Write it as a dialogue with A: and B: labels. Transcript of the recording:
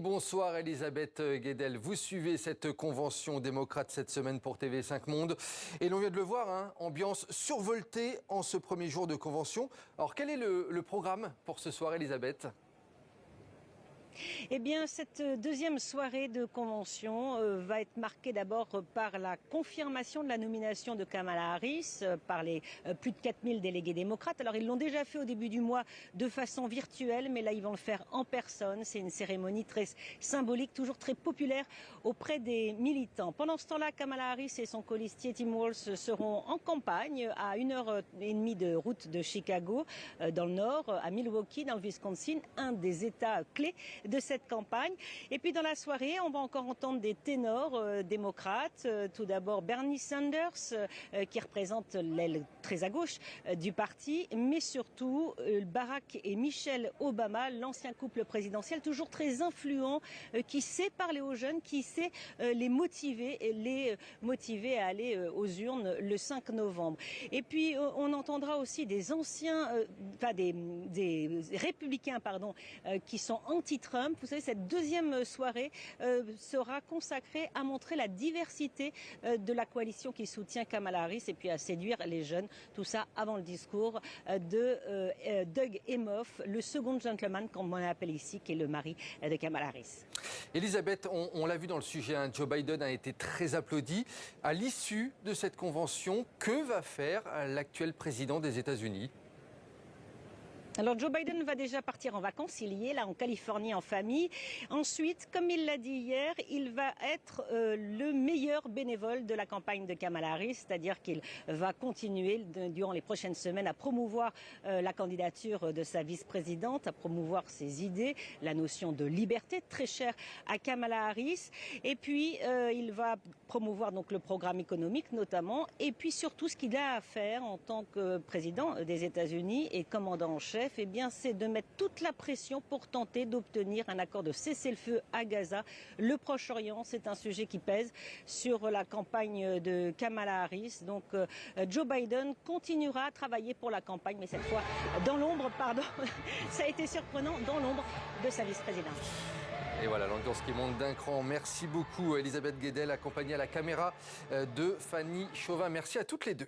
A: Bonsoir Elisabeth Guedel. Vous suivez cette convention démocrate cette semaine pour TV5 Monde. Et l'on vient de le voir, hein, ambiance survoltée en ce premier jour de convention. Alors quel est le programme pour ce soir, Elisabeth ?
B: Eh bien, cette deuxième soirée de convention va être marquée d'abord par la confirmation de la nomination de Kamala Harris par les plus de 4000 délégués démocrates. Alors, ils l'ont déjà fait au début du mois de façon virtuelle, mais là, ils vont le faire en personne. C'est une cérémonie très symbolique, toujours très populaire auprès des militants. Pendant ce temps-là, Kamala Harris et son colistier Tim Walz seront en campagne à 1h30 de route de Chicago, dans le nord, à Milwaukee, dans le Wisconsin, un des États clés de cette campagne. Et puis dans la soirée, on va encore entendre des ténors démocrates. Tout d'abord Bernie Sanders, qui représente l'aile très à gauche du parti, mais surtout Barack et Michelle Obama, l'ancien couple présidentiel, toujours très influent, qui sait parler aux jeunes, qui sait les motiver à aller aux urnes le 5 novembre. Et puis on entendra aussi des anciens, des républicains, qui sont anti-Trump. Vous savez, cette deuxième soirée sera consacrée à montrer la diversité de la coalition qui soutient Kamala Harris et puis à séduire les jeunes. Tout ça avant le discours de Doug Emhoff, le second gentleman, comme on l'appelle ici, qui est le mari de Kamala Harris.
A: Elisabeth, on l'a vu dans le sujet, hein, Joe Biden a été très applaudi. À l'issue de cette convention, que va faire l'actuel président des États-Unis ?
B: Alors Joe Biden va déjà partir en vacances, il y est là en Californie en famille. Ensuite, comme il l'a dit hier, il va être le meilleur bénévole de la campagne de Kamala Harris, c'est-à-dire qu'il va continuer durant les prochaines semaines à promouvoir la candidature de sa vice-présidente, à promouvoir ses idées, la notion de liberté très chère à Kamala Harris. Et puis il va promouvoir donc le programme économique notamment, et puis surtout ce qu'il a à faire en tant que président des États-Unis et commandant en chef. Eh bien, c'est de mettre toute la pression pour tenter d'obtenir un accord de cessez-le-feu à Gaza. Le Proche-Orient, c'est un sujet qui pèse sur la campagne de Kamala Harris. Donc, Joe Biden continuera à travailler pour la campagne, mais cette fois dans l'ombre, ça a été surprenant, dans l'ombre de sa vice-présidente.
A: Et voilà, l'ambiance qui monte d'un cran. Merci beaucoup, Elisabeth Guedel, accompagnée à la caméra de Fanny Chauvin. Merci à toutes les deux.